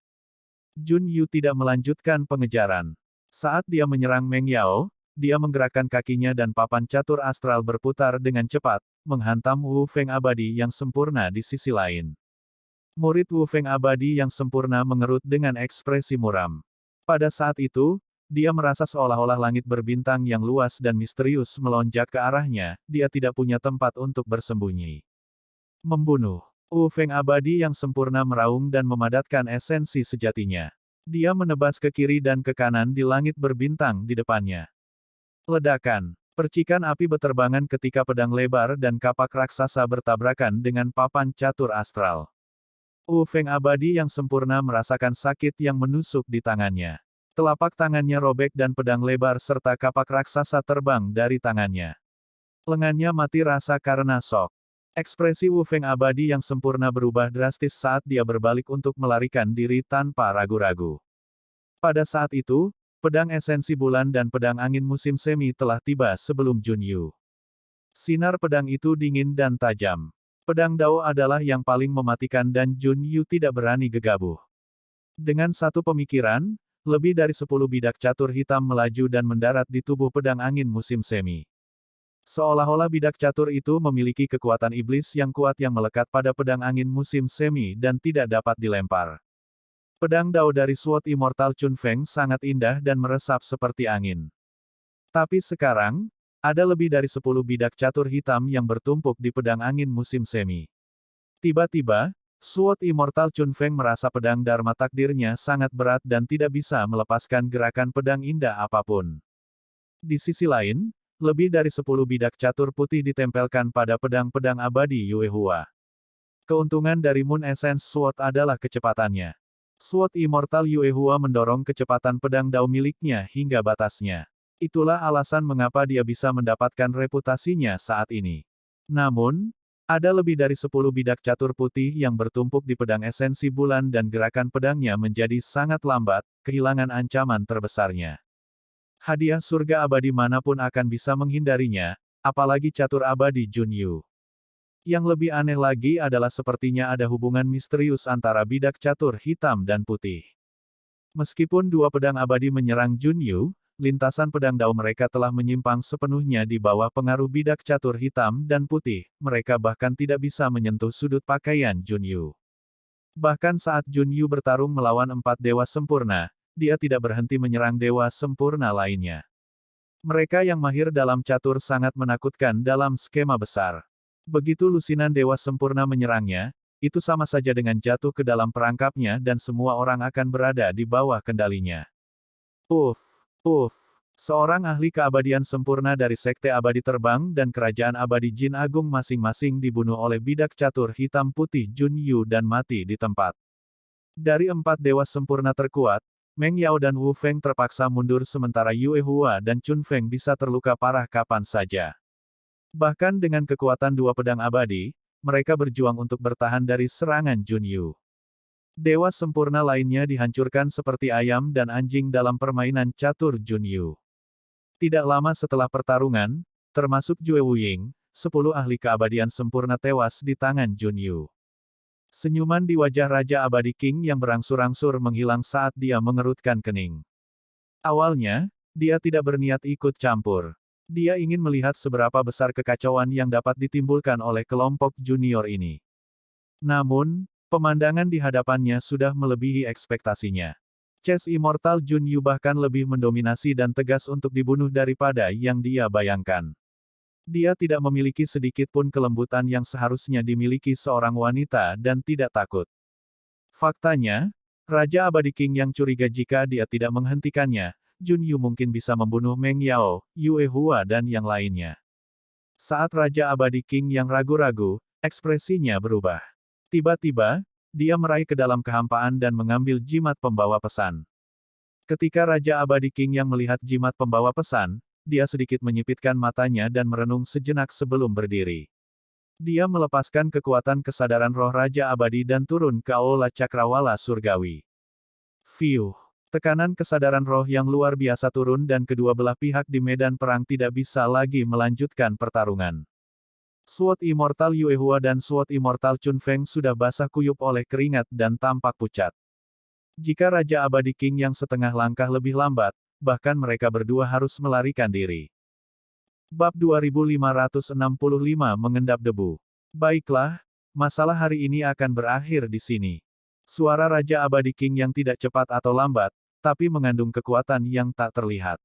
Jun Yu tidak melanjutkan pengejaran. Saat dia menyerang Meng Yao, dia menggerakkan kakinya dan papan catur astral berputar dengan cepat, menghantam Wu Feng abadi yang sempurna di sisi lain. Murid Wu Feng abadi yang sempurna mengerut dengan ekspresi muram. Pada saat itu, dia merasa seolah-olah langit berbintang yang luas dan misterius melonjak ke arahnya, dia tidak punya tempat untuk bersembunyi. Membunuh. Wu Feng abadi yang sempurna meraung dan memadatkan esensi sejatinya. Dia menebas ke kiri dan ke kanan di langit berbintang di depannya. Ledakan. Percikan api beterbangan ketika pedang lebar dan kapak raksasa bertabrakan dengan papan catur astral. Wu Feng abadi yang sempurna merasakan sakit yang menusuk di tangannya. Telapak tangannya robek dan pedang lebar serta kapak raksasa terbang dari tangannya. Lengannya mati rasa karena shock. Ekspresi Wu Feng abadi yang sempurna berubah drastis saat dia berbalik untuk melarikan diri tanpa ragu-ragu. Pada saat itu, pedang esensi bulan dan pedang angin musim semi telah tiba sebelum Jun Yu. Sinar pedang itu dingin dan tajam. Pedang Dao adalah yang paling mematikan dan Jun Yu tidak berani gegabah. Dengan satu pemikiran, lebih dari 10 bidak catur hitam melaju dan mendarat di tubuh pedang angin musim semi. Seolah-olah bidak catur itu memiliki kekuatan iblis yang kuat yang melekat pada pedang angin musim semi dan tidak dapat dilempar. Pedang Dao dari Sword Immortal Chun Feng sangat indah dan meresap seperti angin. Tapi sekarang, ada lebih dari 10 bidak catur hitam yang bertumpuk di pedang angin musim semi. Tiba-tiba, Sword Immortal Chun Feng merasa pedang Dharma takdirnya sangat berat dan tidak bisa melepaskan gerakan pedang indah apapun. Di sisi lain, lebih dari 10 bidak catur putih ditempelkan pada pedang-pedang abadi Yue Hua. Keuntungan dari Moon Essence Sword adalah kecepatannya. Sword Immortal Yue Hua mendorong kecepatan pedang Dao miliknya hingga batasnya. Itulah alasan mengapa dia bisa mendapatkan reputasinya saat ini. Namun, ada lebih dari 10 bidak catur putih yang bertumpuk di pedang esensi bulan dan gerakan pedangnya menjadi sangat lambat, kehilangan ancaman terbesarnya. Hadiah surga abadi manapun akan bisa menghindarinya, apalagi catur abadi Junyu. Yang lebih aneh lagi adalah sepertinya ada hubungan misterius antara bidak catur hitam dan putih. Meskipun dua pedang abadi menyerang Junyu, lintasan pedang dao mereka telah menyimpang sepenuhnya di bawah pengaruh bidak catur hitam dan putih, mereka bahkan tidak bisa menyentuh sudut pakaian Junyu. Bahkan saat Junyu bertarung melawan empat dewa sempurna, dia tidak berhenti menyerang dewa sempurna lainnya. Mereka yang mahir dalam catur sangat menakutkan dalam skema besar. Begitu lusinan dewa sempurna menyerangnya, itu sama saja dengan jatuh ke dalam perangkapnya dan semua orang akan berada di bawah kendalinya. Uff. Seorang ahli keabadian sempurna dari Sekte Abadi Terbang dan Kerajaan Abadi Jin Agung masing-masing dibunuh oleh bidak catur hitam putih Junyu dan mati di tempat. Dari empat dewa sempurna terkuat, Meng Yao dan Wu Feng terpaksa mundur sementara Yue Hua dan Chun Feng bisa terluka parah kapan saja. Bahkan dengan kekuatan dua pedang abadi, mereka berjuang untuk bertahan dari serangan Junyu. Dewa sempurna lainnya dihancurkan seperti ayam dan anjing dalam permainan catur Junyu. Tidak lama setelah pertarungan, termasuk Jue Wuying, 10 ahli keabadian sempurna tewas di tangan Junyu. Senyuman di wajah Raja Abadi King yang berangsur-angsur menghilang saat dia mengerutkan kening. Awalnya, dia tidak berniat ikut campur. Dia ingin melihat seberapa besar kekacauan yang dapat ditimbulkan oleh kelompok junior ini. Namun, pemandangan di hadapannya sudah melebihi ekspektasinya. Chess Immortal Junyu bahkan lebih mendominasi dan tegas untuk dibunuh daripada yang dia bayangkan. Dia tidak memiliki sedikit pun kelembutan yang seharusnya dimiliki seorang wanita dan tidak takut. Faktanya, Raja Abadi King yang curiga jika dia tidak menghentikannya, Junyu mungkin bisa membunuh Meng Yao, Yue Hua dan yang lainnya. Saat Raja Abadi King yang ragu-ragu, ekspresinya berubah. Tiba-tiba, dia meraih ke dalam kehampaan dan mengambil jimat pembawa pesan. Ketika Raja Abadi King yang melihat jimat pembawa pesan, dia sedikit menyipitkan matanya dan merenung sejenak sebelum berdiri. Dia melepaskan kekuatan kesadaran roh Raja Abadi dan turun ke Aula Cakrawala Surgawi. Fiuh. Tekanan kesadaran roh yang luar biasa turun dan kedua belah pihak di medan perang tidak bisa lagi melanjutkan pertarungan. Sword Immortal Yue Hua dan Sword Immortal Chun Feng sudah basah kuyup oleh keringat dan tampak pucat. Jika Raja Abadi King yang setengah langkah lebih lambat, bahkan mereka berdua harus melarikan diri. Bab 2565 mengendap debu. Baiklah, masalah hari ini akan berakhir di sini. Suara Raja Abadi King yang tidak cepat atau lambat, tapi mengandung kekuatan yang tak terlihat.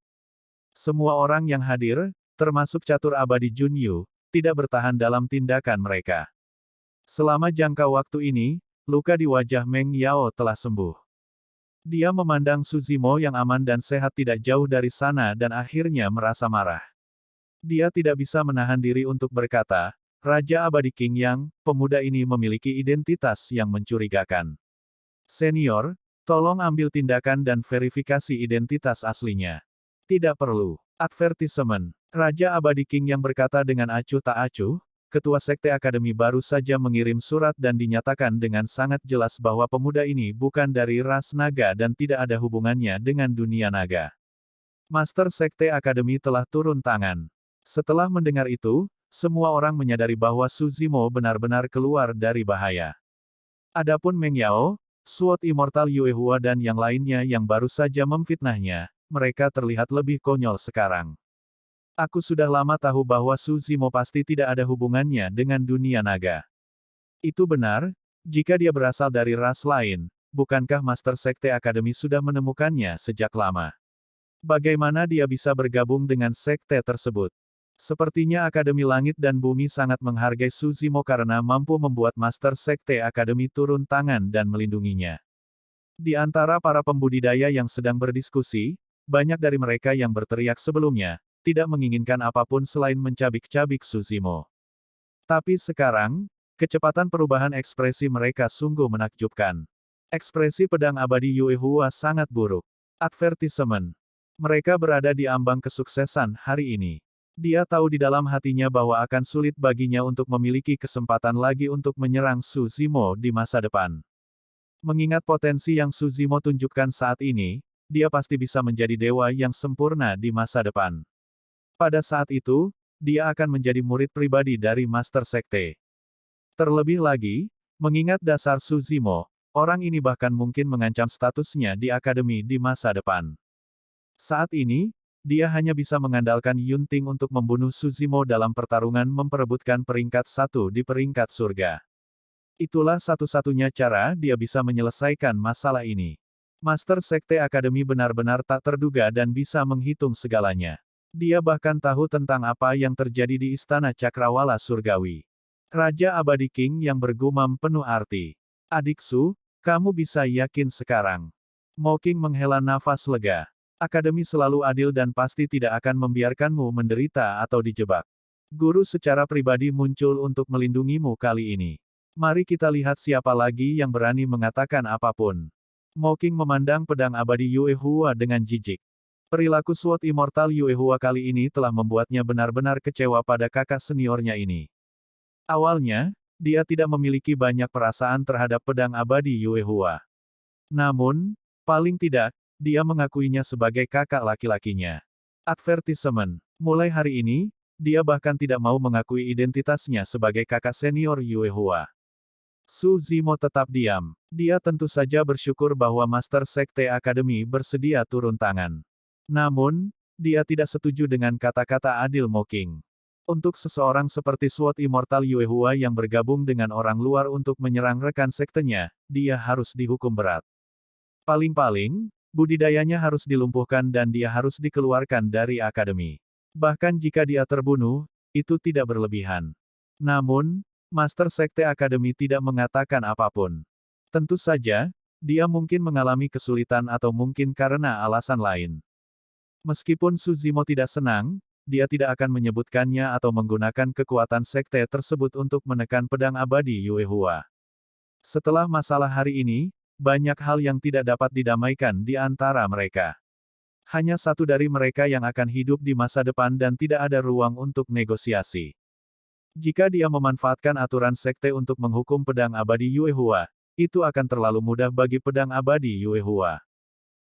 Semua orang yang hadir, termasuk catur abadi Junyu, tidak bertahan dalam tindakan mereka. Selama jangka waktu ini, luka di wajah Meng Yao telah sembuh. Dia memandang Suzimo yang aman dan sehat tidak jauh dari sana dan akhirnya merasa marah. Dia tidak bisa menahan diri untuk berkata, Raja Abadi King Yang, pemuda ini memiliki identitas yang mencurigakan. Senior, tolong ambil tindakan dan verifikasi identitas aslinya. Tidak perlu. Advertisement. Raja Abadi King yang berkata dengan acuh tak acuh, Ketua Sekte Akademi baru saja mengirim surat dan dinyatakan dengan sangat jelas bahwa pemuda ini bukan dari ras naga dan tidak ada hubungannya dengan dunia naga. Master Sekte Akademi telah turun tangan. Setelah mendengar itu, semua orang menyadari bahwa Suzimo benar-benar keluar dari bahaya. Adapun Meng Yao, Sword Immortal Yue Hua dan yang lainnya yang baru saja memfitnahnya, mereka terlihat lebih konyol sekarang. Aku sudah lama tahu bahwa Suzimo pasti tidak ada hubungannya dengan dunia naga. Itu benar, jika dia berasal dari ras lain, bukankah Master Sekte Akademi sudah menemukannya sejak lama? Bagaimana dia bisa bergabung dengan sekte tersebut? Sepertinya Akademi Langit dan Bumi sangat menghargai Suzimo karena mampu membuat Master Sekte Akademi turun tangan dan melindunginya. Di antara para pembudidaya yang sedang berdiskusi, banyak dari mereka yang berteriak sebelumnya, tidak menginginkan apapun selain mencabik-cabik Suzimo. Tapi sekarang, kecepatan perubahan ekspresi mereka sungguh menakjubkan. Ekspresi pedang abadi Yue Hua sangat buruk. Advertisement. Mereka berada di ambang kesuksesan hari ini. Dia tahu di dalam hatinya bahwa akan sulit baginya untuk memiliki kesempatan lagi untuk menyerang Su Zimo di masa depan. Mengingat potensi yang Su Zimo tunjukkan saat ini, dia pasti bisa menjadi dewa yang sempurna di masa depan. Pada saat itu, dia akan menjadi murid pribadi dari Master Sekte. Terlebih lagi, mengingat dasar Su Zimo, orang ini bahkan mungkin mengancam statusnya di akademi di masa depan. Saat ini, dia hanya bisa mengandalkan Yunting untuk membunuh Su Zimo dalam pertarungan memperebutkan peringkat 1 di peringkat surga. Itulah satu-satunya cara dia bisa menyelesaikan masalah ini. Master Sekte Akademi benar-benar tak terduga dan bisa menghitung segalanya. Dia bahkan tahu tentang apa yang terjadi di Istana Cakrawala Surgawi. Raja Abadi King yang bergumam penuh arti. Adik Su, kamu bisa yakin sekarang. Mo King menghela nafas lega. Akademi selalu adil dan pasti tidak akan membiarkanmu menderita atau dijebak. Guru secara pribadi muncul untuk melindungimu kali ini. Mari kita lihat siapa lagi yang berani mengatakan apapun. Mo King memandang pedang abadi Yue Hua dengan jijik. Perilaku Sword Immortal Yue Hua kali ini telah membuatnya benar-benar kecewa pada kakak seniornya ini. Awalnya, dia tidak memiliki banyak perasaan terhadap pedang abadi Yue Hua. Namun, paling tidak, dia mengakuinya sebagai kakak laki-lakinya. Advertisement. Mulai hari ini, dia bahkan tidak mau mengakui identitasnya sebagai kakak senior Yue Hua. Su Zimo tetap diam. Dia tentu saja bersyukur bahwa Master Sekte Akademi bersedia turun tangan. Namun, dia tidak setuju dengan kata-kata adil Mo King. Untuk seseorang seperti Sword Immortal Yue Hua yang bergabung dengan orang luar untuk menyerang rekan sektenya, dia harus dihukum berat. Paling-paling, budidayanya harus dilumpuhkan dan dia harus dikeluarkan dari akademi. Bahkan jika dia terbunuh, itu tidak berlebihan. Namun, Master Sekte Akademi tidak mengatakan apapun. Tentu saja, dia mungkin mengalami kesulitan atau mungkin karena alasan lain. Meskipun Su Zimo tidak senang, dia tidak akan menyebutkannya atau menggunakan kekuatan sekte tersebut untuk menekan pedang abadi Yue Hua. Setelah masalah hari ini, banyak hal yang tidak dapat didamaikan di antara mereka. Hanya satu dari mereka yang akan hidup di masa depan dan tidak ada ruang untuk negosiasi. Jika dia memanfaatkan aturan sekte untuk menghukum pedang abadi Yue Hua, itu akan terlalu mudah bagi pedang abadi Yue Hua.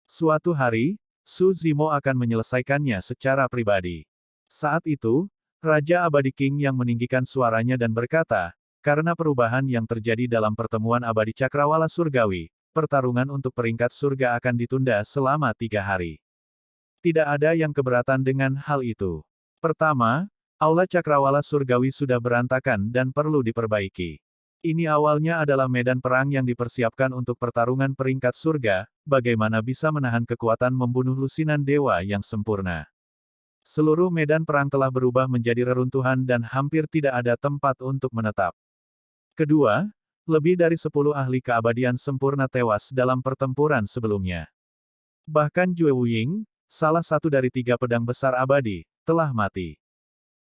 Suatu hari, Su Zimo akan menyelesaikannya secara pribadi. Saat itu, Raja Abadi King yang meninggikan suaranya dan berkata, karena perubahan yang terjadi dalam pertemuan abadi Cakrawala Surgawi, pertarungan untuk peringkat surga akan ditunda selama 3 hari. Tidak ada yang keberatan dengan hal itu. Pertama, Aula Cakrawala Surgawi sudah berantakan dan perlu diperbaiki. Ini awalnya adalah medan perang yang dipersiapkan untuk pertarungan peringkat surga, bagaimana bisa menahan kekuatan membunuh lusinan dewa yang sempurna. Seluruh medan perang telah berubah menjadi reruntuhan dan hampir tidak ada tempat untuk menetap. Kedua, lebih dari 10 ahli keabadian sempurna tewas dalam pertempuran sebelumnya. Bahkan Jue Wuying, salah satu dari 3 pedang besar abadi, telah mati.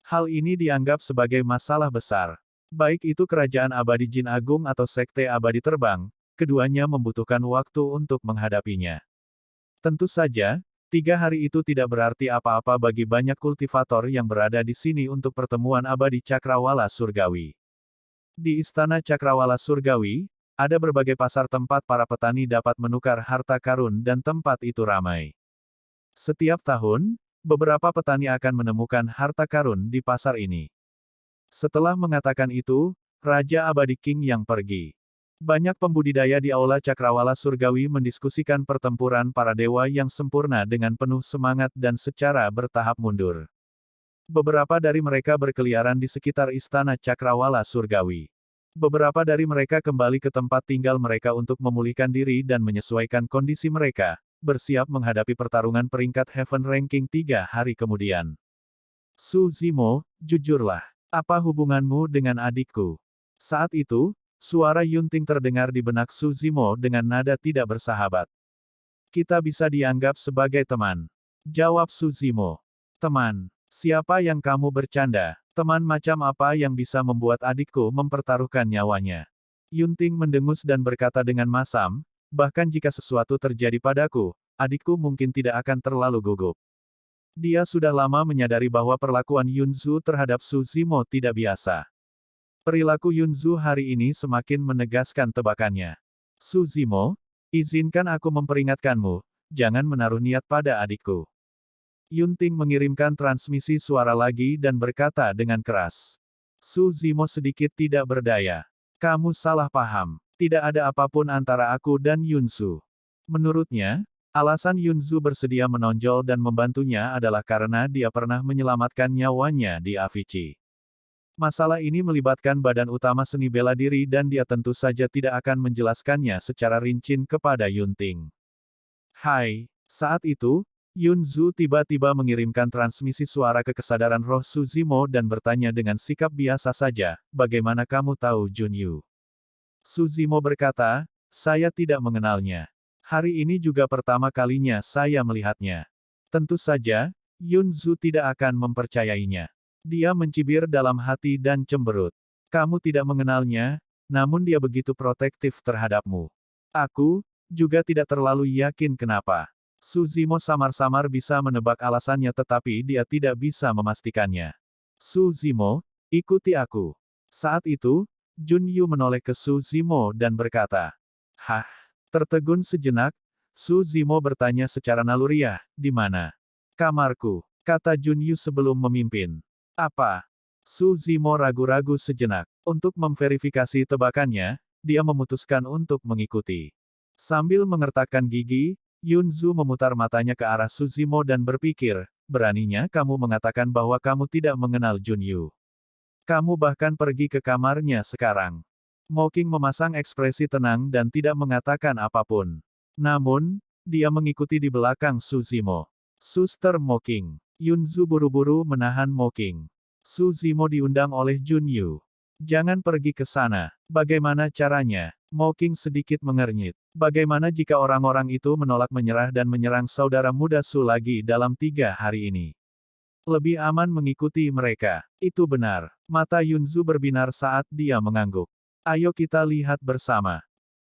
Hal ini dianggap sebagai masalah besar. Baik itu kerajaan abadi Jin Agung atau Sekte Abadi Terbang, keduanya membutuhkan waktu untuk menghadapinya. Tentu saja, 3 hari itu tidak berarti apa-apa bagi banyak kultivator yang berada di sini untuk pertemuan abadi Cakrawala Surgawi. Di Istana Cakrawala Surgawi, ada berbagai pasar tempat para petani dapat menukar harta karun dan tempat itu ramai. Setiap tahun, beberapa petani akan menemukan harta karun di pasar ini. Setelah mengatakan itu, Raja Abadi King yang pergi. Banyak pembudidaya di Aula Cakrawala Surgawi mendiskusikan pertempuran para dewa yang sempurna dengan penuh semangat dan secara bertahap mundur. Beberapa dari mereka berkeliaran di sekitar Istana Cakrawala Surgawi. Beberapa dari mereka kembali ke tempat tinggal mereka untuk memulihkan diri dan menyesuaikan kondisi mereka, bersiap menghadapi pertarungan peringkat Heaven Ranking 3 hari kemudian. Su Zimo, jujurlah, apa hubunganmu dengan adikku? Saat itu, suara Yunting terdengar di benak Su Zimo dengan nada tidak bersahabat. Kita bisa dianggap sebagai teman. Jawab Su Zimo. Teman. Siapa yang kamu bercanda? Teman macam apa yang bisa membuat adikku mempertaruhkan nyawanya? Yunting mendengus dan berkata dengan masam, bahkan jika sesuatu terjadi padaku, adikku mungkin tidak akan terlalu gugup. Dia sudah lama menyadari bahwa perlakuan Yunzu terhadap Su Zimo tidak biasa. Perilaku Yunzu hari ini semakin menegaskan tebakannya. Su Zimo, izinkan aku memperingatkanmu, jangan menaruh niat pada adikku. Yunting mengirimkan transmisi suara lagi dan berkata dengan keras. Su Zimo sedikit tidak berdaya. Kamu salah paham. Tidak ada apapun antara aku dan Yunzu. Menurutnya, alasan Yunzu bersedia menonjol dan membantunya adalah karena dia pernah menyelamatkan nyawanya di Avicii. Masalah ini melibatkan badan utama seni bela diri dan dia tentu saja tidak akan menjelaskannya secara rinci kepada Yunting. Hai, saat itu, Yunzu tiba-tiba mengirimkan transmisi suara ke kesadaran roh Su Zimo dan bertanya dengan sikap biasa saja, bagaimana kamu tahu Junyu? Su Zimo berkata, saya tidak mengenalnya. Hari ini juga pertama kalinya saya melihatnya. Tentu saja, Yunzu tidak akan mempercayainya. Dia mencibir dalam hati dan cemberut. Kamu tidak mengenalnya, namun dia begitu protektif terhadapmu. Aku juga tidak terlalu yakin kenapa. Su Zimo samar-samar bisa menebak alasannya tetapi dia tidak bisa memastikannya. Su Zimo, ikuti aku. Saat itu, Junyu menoleh ke Su Zimo dan berkata, hah? Tertegun sejenak, Su Zimo bertanya secara naluriah, di mana? Kamarku, kata Junyu sebelum memimpin. Apa? Su Zimo ragu-ragu sejenak. Untuk memverifikasi tebakannya, dia memutuskan untuk mengikuti. Sambil mengertakkan gigi, Yunzu memutar matanya ke arah Su Zimo dan berpikir, beraninya kamu mengatakan bahwa kamu tidak mengenal Junyu. Kamu bahkan pergi ke kamarnya sekarang. Mocking memasang ekspresi tenang dan tidak mengatakan apapun. Namun, dia mengikuti di belakang Su Zimo. Suster Mocking. Yunzu buru-buru menahan Mocking. Su Zimo diundang oleh Junyu. Jangan pergi ke sana. Bagaimana caranya? Mocking sedikit mengernyit. Bagaimana jika orang-orang itu menolak menyerah dan menyerang saudara muda Su lagi dalam 3 hari ini? Lebih aman mengikuti mereka. Itu benar. Mata Yunzu berbinar saat dia mengangguk. Ayo kita lihat bersama.